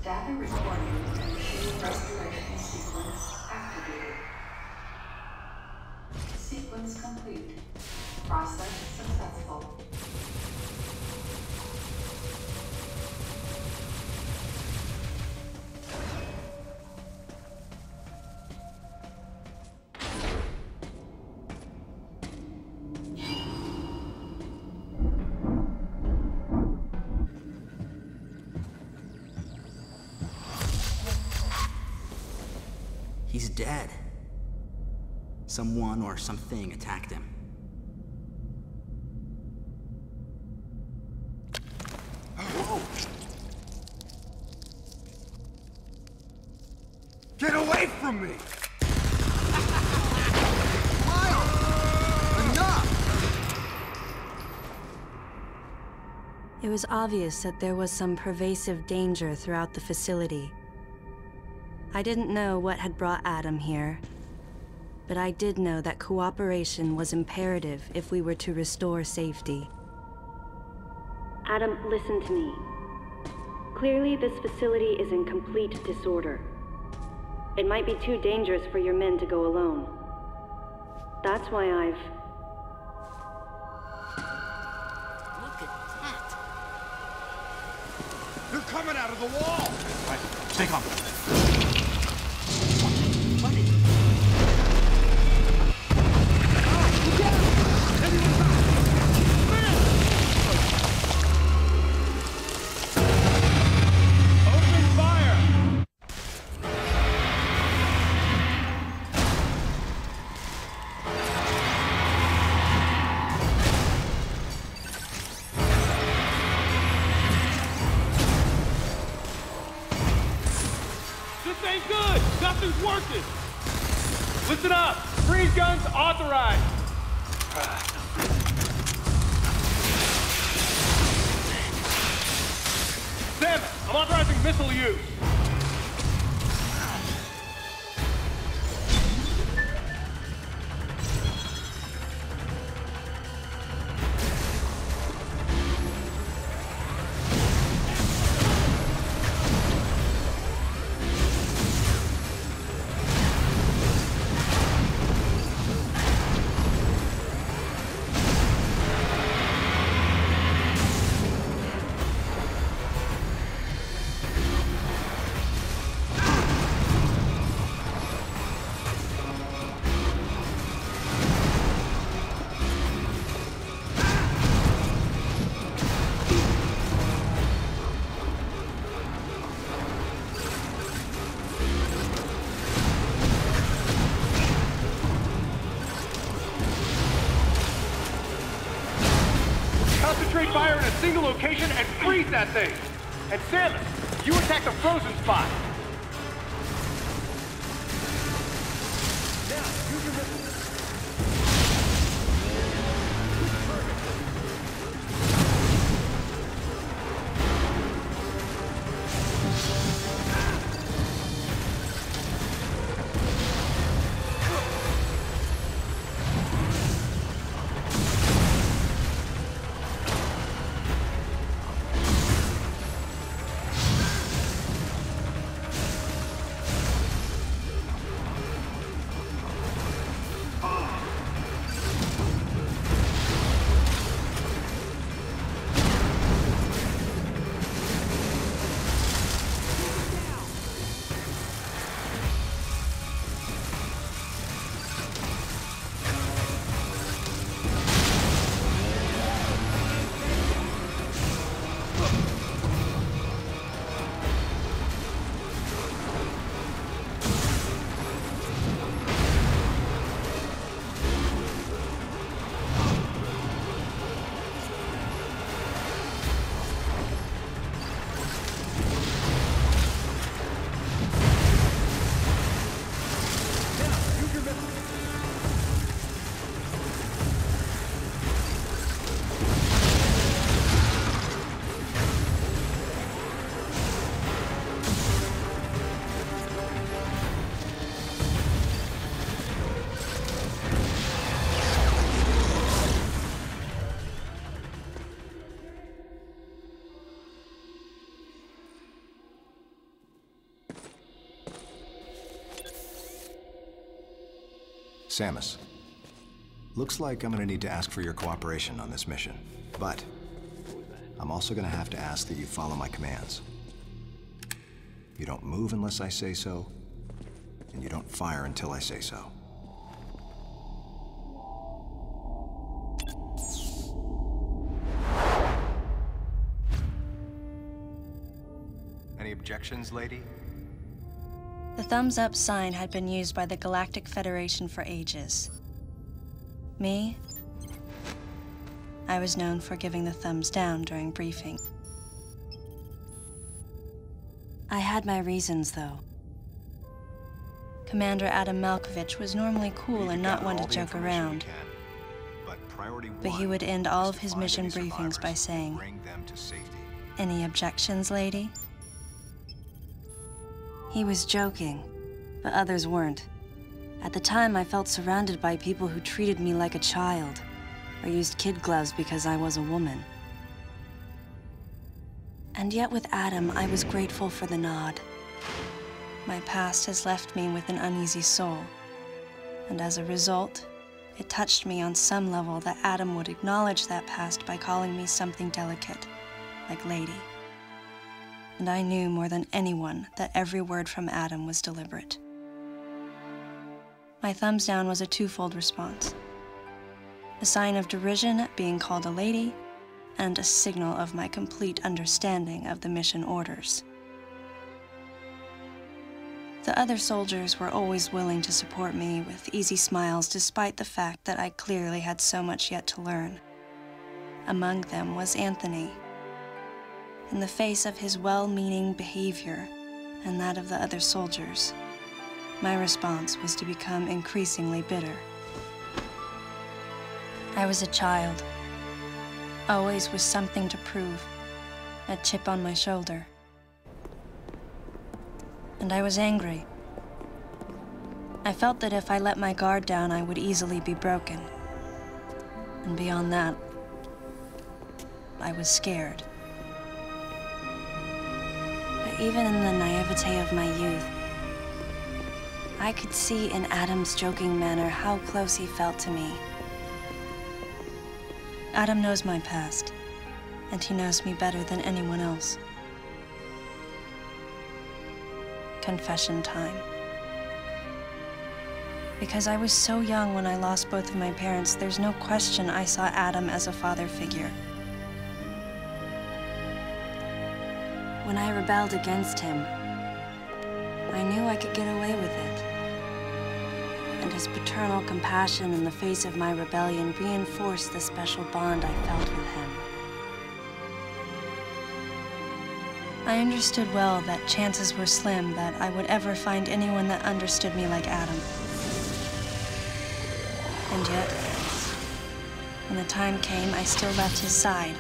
Data recording and machine restoration sequence activated. Sequence complete. Process successful. He's dead. Someone or something attacked him. Whoa! Get away from me! Miles! Enough! It was obvious that there was some pervasive danger throughout the facility. I didn't know what had brought Adam here, but I did know that cooperation was imperative if we were to restore safety. Adam, listen to me. Clearly, this facility is in complete disorder. It might be too dangerous for your men to go alone. That's why I've... Look at that! They're coming out of the wall! Right, stay calm. Nothing's working! Listen up! Freeze guns authorized! Sam, I'm authorizing missile use! Concentrate fire in a single location and freeze that thing! And Samus, you attack the frozen spot! Now, use your missile. Samus, looks like I'm gonna need to ask for your cooperation on this mission. But I'm also gonna have to ask that you follow my commands. You don't move unless I say so, and you don't fire until I say so. Any objections, lady? The thumbs up sign had been used by the Galactic Federation for ages. Me? I was known for giving the thumbs down during briefing. I had my reasons, though. Commander Adam Malkovich was normally cool and not one to joke around. But he would end all of his mission briefings by saying, "Any objections, lady?" He was joking, but others weren't. At the time, I felt surrounded by people who treated me like a child, or used kid gloves because I was a woman. And yet with Adam, I was grateful for the nod. My past has left me with an uneasy soul, and as a result, it touched me on some level that Adam would acknowledge that past by calling me something delicate, like lady. And I knew more than anyone that every word from Adam was deliberate. My thumbs down was a twofold response. A sign of derision at being called a lady, and a signal of my complete understanding of the mission orders. The other soldiers were always willing to support me with easy smiles despite the fact that I clearly had so much yet to learn. Among them was Anthony. In the face of his well-meaning behavior and that of the other soldiers, my response was to become increasingly bitter. I was a child, always with something to prove, a chip on my shoulder. And I was angry. I felt that if I let my guard down, I would easily be broken. And beyond that, I was scared. But even in the naivete of my youth, I could see in Adam's joking manner how close he felt to me. Adam knows my past, and he knows me better than anyone else. Confession time. Because I was so young when I lost both of my parents, there's no question I saw Adam as a father figure. When I rebelled against him, I knew I could get away with it. And his paternal compassion in the face of my rebellion reinforced the special bond I felt with him. I understood well that chances were slim that I would ever find anyone that understood me like Adam. And yet, when the time came, I still left his side.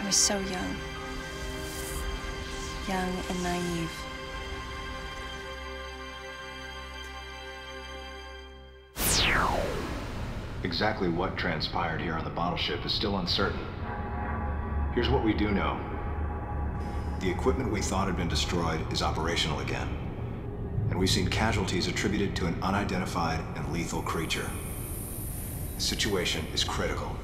I was so young and naive. Exactly what transpired here on the bottle ship is still uncertain. Here's what we do know. The equipment we thought had been destroyed is operational again. And we've seen casualties attributed to an unidentified and lethal creature. The situation is critical.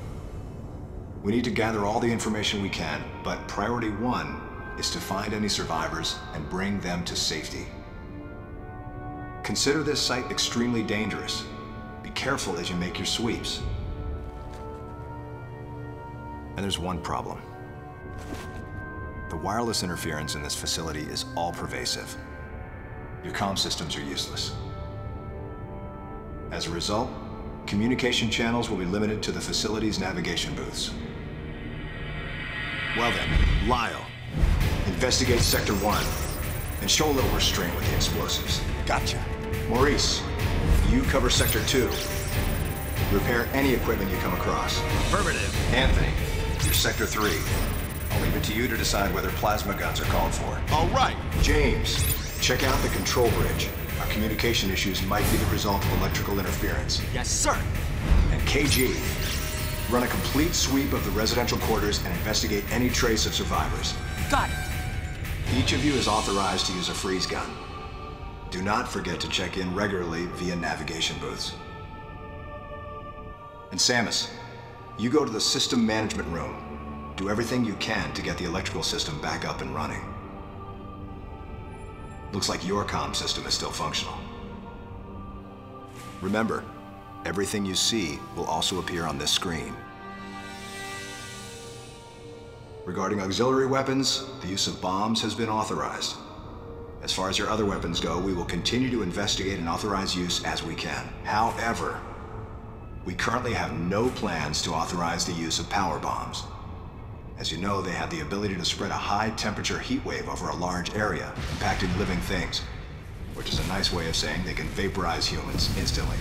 We need to gather all the information we can, but priority one is to find any survivors and bring them to safety. Consider this site extremely dangerous. Be careful as you make your sweeps. And there's one problem. The wireless interference in this facility is all-pervasive. Your comm systems are useless. As a result, communication channels will be limited to the facility's navigation booths. Well then, Lyle, investigate Sector 1 and show a little restraint with the explosives. Gotcha. Maurice, you cover Sector 2. Repair any equipment you come across. Affirmative. Anthony, you're Sector 3. I'll leave it to you to decide whether plasma guns are called for. All right. James, check out the control bridge. Our communication issues might be the result of electrical interference. Yes, sir. And KG, run a complete sweep of the residential quarters and investigate any trace of survivors. Got it. Each of you is authorized to use a freeze gun. Do not forget to check in regularly via navigation booths. And Samus, you go to the system management room. Do everything you can to get the electrical system back up and running. Looks like your comm system is still functional. Remember, everything you see will also appear on this screen. Regarding auxiliary weapons, the use of bombs has been authorized. As far as your other weapons go, we will continue to investigate and authorize use as we can. However, we currently have no plans to authorize the use of power bombs. As you know, they have the ability to spread a high-temperature heat wave over a large area, impacting living things, which is a nice way of saying they can vaporize humans instantly.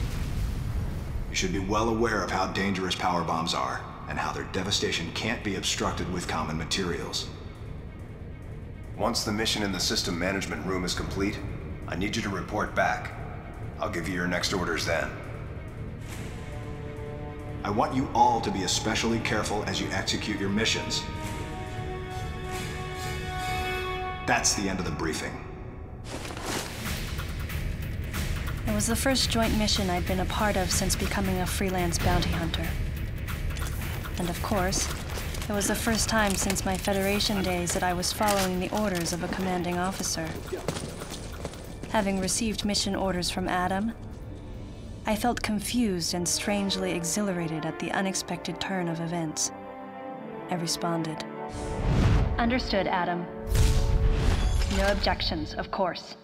You should be well aware of how dangerous power bombs are, and how their devastation can't be obstructed with common materials. Once the mission in the system management room is complete, I need you to report back. I'll give you your next orders then. I want you all to be especially careful as you execute your missions. That's the end of the briefing. It was the first joint mission I'd been a part of since becoming a freelance bounty hunter. And of course, it was the first time since my Federation days that I was following the orders of a commanding officer. Having received mission orders from Adam, I felt confused and strangely exhilarated at the unexpected turn of events. I responded. Understood, Adam. No objections, of course.